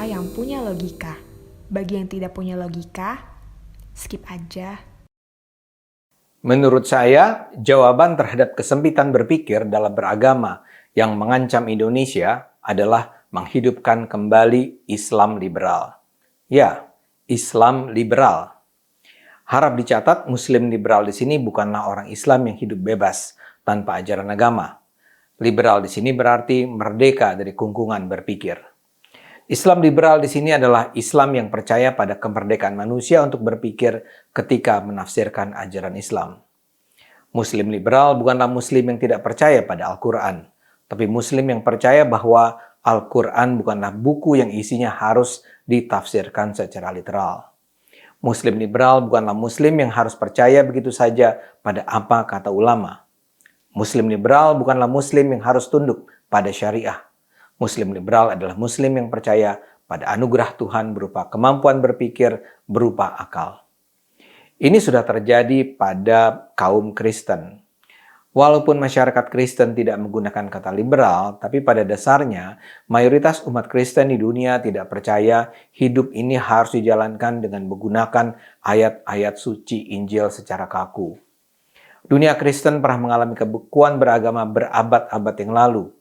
cerita yang punya logika. Bagi yang tidak punya logika, skip aja. Menurut saya, jawaban terhadap kesempitan berpikir dalam beragama yang mengancam Indonesia adalah menghidupkan kembali Islam liberal. Ya, Islam liberal. Harap dicatat, Muslim liberal di sini bukanlah orang Islam yang hidup bebas tanpa ajaran agama. Liberal di sini berarti merdeka dari kungkungan berpikir. Islam liberal di sini adalah Islam yang percaya pada kemerdekaan manusia untuk berpikir ketika menafsirkan ajaran Islam. Muslim liberal bukanlah Muslim yang tidak percaya pada Al-Quran, tapi Muslim yang percaya bahwa Al-Quran bukanlah buku yang isinya harus ditafsirkan secara literal. Muslim liberal bukanlah Muslim yang harus percaya begitu saja pada apa kata ulama. Muslim liberal bukanlah Muslim yang harus tunduk pada syariah. Muslim liberal adalah Muslim yang percaya pada anugerah Tuhan berupa kemampuan berpikir, berupa akal. Ini sudah terjadi pada kaum Kristen. Walaupun masyarakat Kristen tidak menggunakan kata liberal, tapi pada dasarnya mayoritas umat Kristen di dunia tidak percaya hidup ini harus dijalankan dengan menggunakan ayat-ayat suci Injil secara kaku. Dunia Kristen pernah mengalami kebekuan beragama berabad-abad yang lalu.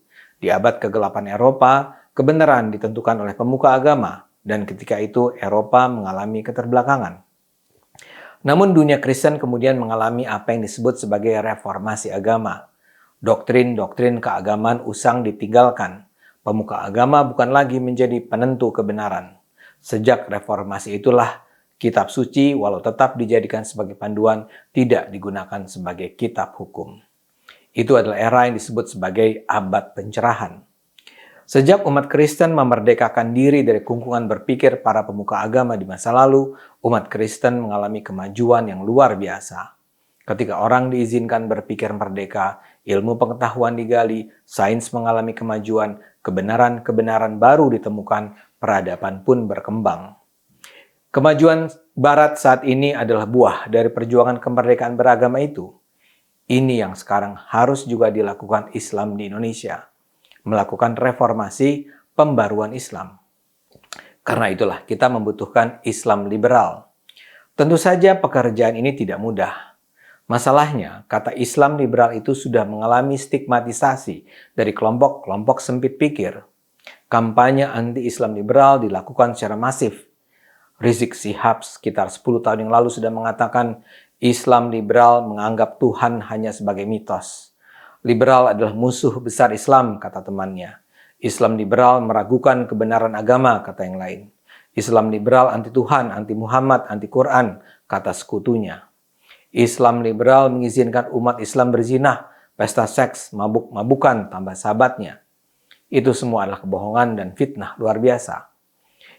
Di abad ke-8 Eropa, kebenaran ditentukan oleh pemuka agama, dan ketika itu Eropa mengalami keterbelakangan. Namun dunia Kristen kemudian mengalami apa yang disebut sebagai reformasi agama. Doktrin-doktrin keagamaan usang ditinggalkan. Pemuka agama bukan lagi menjadi penentu kebenaran. Sejak reformasi itulah, kitab suci walau tetap dijadikan sebagai panduan, tidak digunakan sebagai kitab hukum. Itu adalah era yang disebut sebagai abad pencerahan. Sejak umat Kristen memerdekakan diri dari kungkungan berpikir para pemuka agama di masa lalu, umat Kristen mengalami kemajuan yang luar biasa. Ketika orang diizinkan berpikir merdeka, ilmu pengetahuan digali, sains mengalami kemajuan, kebenaran-kebenaran baru ditemukan, peradaban pun berkembang. Kemajuan Barat saat ini adalah buah dari perjuangan kemerdekaan beragama itu. Ini yang sekarang harus juga dilakukan Islam di Indonesia. Melakukan reformasi pembaruan Islam. Karena itulah kita membutuhkan Islam liberal. Tentu saja pekerjaan ini tidak mudah. Masalahnya, kata Islam liberal itu sudah mengalami stigmatisasi dari kelompok-kelompok sempit pikir. Kampanye anti-Islam liberal dilakukan secara masif. Rizik Syihab sekitar 10 tahun yang lalu sudah mengatakan Islam liberal menganggap Tuhan hanya sebagai mitos. Liberal adalah musuh besar Islam, kata temannya. Islam liberal meragukan kebenaran agama, kata yang lain. Islam liberal anti Tuhan, anti Muhammad, anti Quran, kata sekutunya. Islam liberal mengizinkan umat Islam berzinah, pesta seks, mabuk-mabukan, tambah sahabatnya. Itu semua adalah kebohongan dan fitnah luar biasa.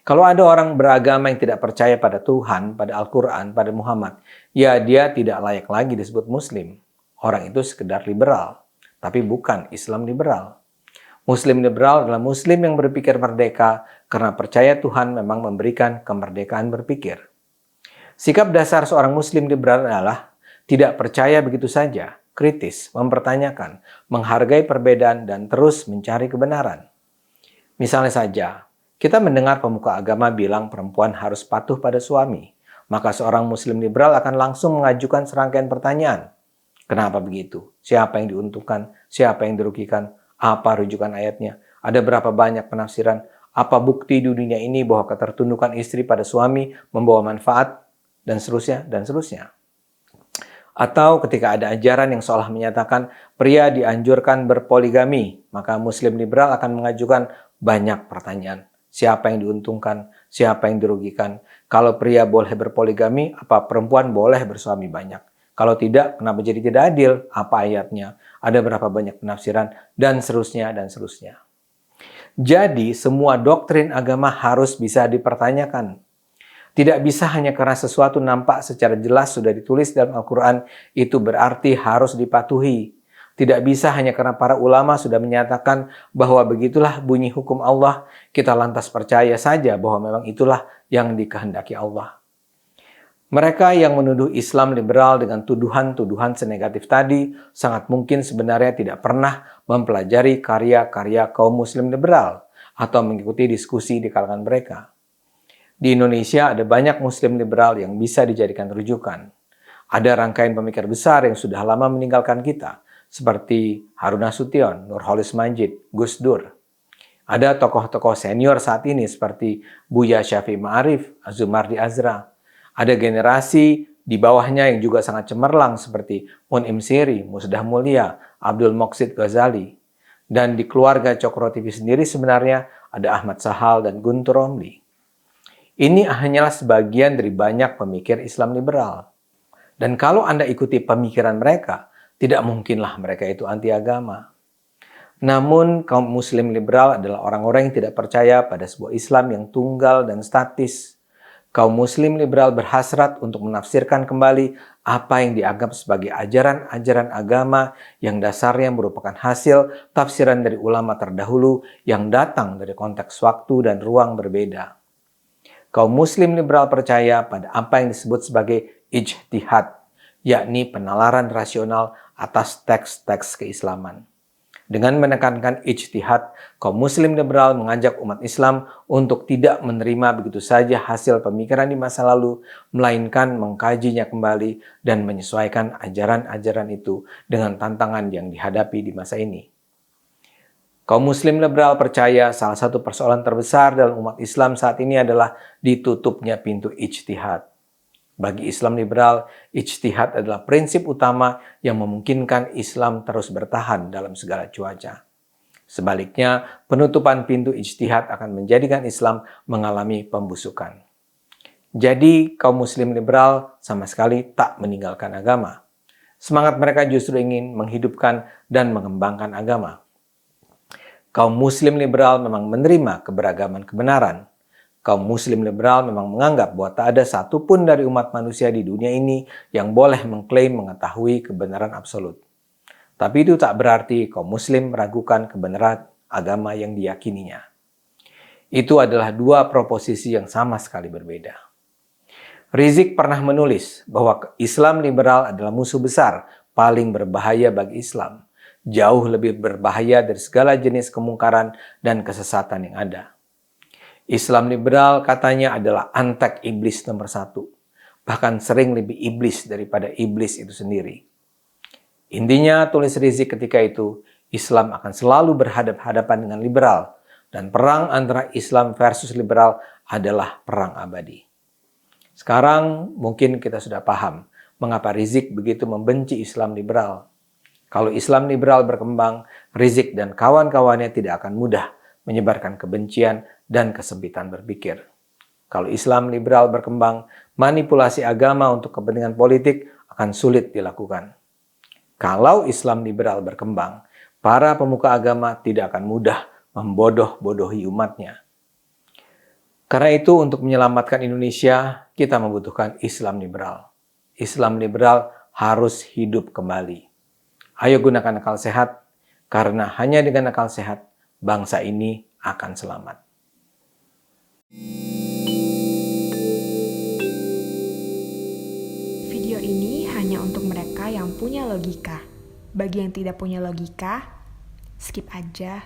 Kalau ada orang beragama yang tidak percaya pada Tuhan, pada Al-Quran, pada Muhammad, ya dia tidak layak lagi disebut Muslim. Orang itu sekedar liberal. Tapi bukan Islam liberal. Muslim liberal adalah Muslim yang berpikir merdeka karena percaya Tuhan memang memberikan kemerdekaan berpikir. Sikap dasar seorang Muslim liberal adalah tidak percaya begitu saja, kritis, mempertanyakan, menghargai perbedaan, dan terus mencari kebenaran. Misalnya saja, kita mendengar pemuka agama bilang perempuan harus patuh pada suami, maka seorang Muslim liberal akan langsung mengajukan serangkaian pertanyaan. Kenapa begitu? Siapa yang diuntungkan? Siapa yang dirugikan? Apa rujukan ayatnya? Ada berapa banyak penafsiran? Apa bukti di dunia ini bahwa ketertundukan istri pada suami membawa manfaat? Dan seterusnya, dan seterusnya. Atau ketika ada ajaran yang seolah menyatakan pria dianjurkan berpoligami, maka Muslim liberal akan mengajukan banyak pertanyaan. Siapa yang diuntungkan? Siapa yang dirugikan? Kalau pria boleh berpoligami, apa perempuan boleh bersuami banyak? Kalau tidak, kenapa jadi tidak adil? Apa ayatnya? Ada berapa banyak penafsiran? Dan seterusnya, dan seterusnya. Jadi, semua doktrin agama harus bisa dipertanyakan. Tidak bisa hanya karena sesuatu nampak secara jelas sudah ditulis dalam Al-Quran, itu berarti harus dipatuhi. Tidak bisa hanya karena para ulama sudah menyatakan bahwa begitulah bunyi hukum Allah, kita lantas percaya saja bahwa memang itulah yang dikehendaki Allah. Mereka yang menuduh Islam liberal dengan tuduhan-tuduhan senegatif tadi sangat mungkin sebenarnya tidak pernah mempelajari karya-karya kaum Muslim liberal atau mengikuti diskusi di kalangan mereka. Di Indonesia ada banyak Muslim liberal yang bisa dijadikan rujukan. Ada rangkaian pemikir besar yang sudah lama meninggalkan kita, seperti Harun Nasution, Nurholis Majid, Gus Dur. Ada tokoh-tokoh senior saat ini seperti Buya Syafi'i Ma'arif, Azumardi Azra. Ada generasi di bawahnya yang juga sangat cemerlang seperti Mun'im Siri, Musdah Mulia, Abdul Moqsid Ghazali. Dan di keluarga Cokro TV sendiri sebenarnya ada Ahmad Sahal dan Guntur Romli. Ini hanyalah sebagian dari banyak pemikir Islam liberal. Dan kalau Anda ikuti pemikiran mereka, tidak mungkinlah mereka itu anti agama. Namun, kaum Muslim liberal adalah orang-orang yang tidak percaya pada sebuah Islam yang tunggal dan statis. Kaum Muslim liberal berhasrat untuk menafsirkan kembali apa yang dianggap sebagai ajaran-ajaran agama yang dasarnya merupakan hasil tafsiran dari ulama terdahulu yang datang dari konteks waktu dan ruang berbeda. Kaum Muslim liberal percaya pada apa yang disebut sebagai ijtihad, yakni penalaran rasional atas teks-teks keislaman. Dengan menekankan ijtihad, kaum Muslim liberal mengajak umat Islam untuk tidak menerima begitu saja hasil pemikiran di masa lalu, melainkan mengkajinya kembali dan menyesuaikan ajaran-ajaran itu dengan tantangan yang dihadapi di masa ini. Kaum Muslim liberal percaya salah satu persoalan terbesar dalam umat Islam saat ini adalah ditutupnya pintu ijtihad. Bagi Islam liberal, ijtihad adalah prinsip utama yang memungkinkan Islam terus bertahan dalam segala cuaca. Sebaliknya, penutupan pintu ijtihad akan menjadikan Islam mengalami pembusukan. Jadi, kaum Muslim liberal sama sekali tak meninggalkan agama. Semangat mereka justru ingin menghidupkan dan mengembangkan agama. Kaum Muslim liberal memang menerima keberagaman kebenaran. Kaum Muslim liberal memang menganggap bahwa tak ada satupun dari umat manusia di dunia ini yang boleh mengklaim mengetahui kebenaran absolut. Tapi itu tak berarti kaum Muslim meragukan kebenaran agama yang diyakininya. Itu adalah dua proposisi yang sama sekali berbeda. Rizik pernah menulis bahwa Islam liberal adalah musuh besar paling berbahaya bagi Islam. Jauh lebih berbahaya dari segala jenis kemungkaran dan kesesatan yang ada. Islam liberal katanya adalah antek iblis nomor 1. Bahkan sering lebih iblis daripada iblis itu sendiri. Intinya, tulis Rizik ketika itu, Islam akan selalu berhadapan-hadapan dengan liberal. Dan perang antara Islam versus liberal adalah perang abadi. Sekarang mungkin kita sudah paham mengapa Rizik begitu membenci Islam liberal. Kalau Islam liberal berkembang, Rizik dan kawan-kawannya tidak akan mudah menyebarkan kebencian dan kesempitan berpikir. Kalau Islam liberal berkembang, manipulasi agama untuk kepentingan politik akan sulit dilakukan. Kalau Islam liberal berkembang, para pemuka agama tidak akan mudah membodoh-bodohi umatnya. Karena itu, untuk menyelamatkan Indonesia, kita membutuhkan Islam liberal. Islam liberal harus hidup kembali. Ayo gunakan akal sehat, karena hanya dengan akal sehat, bangsa ini akan selamat. Video ini hanya untuk mereka yang punya logika. Bagi yang tidak punya logika, skip aja.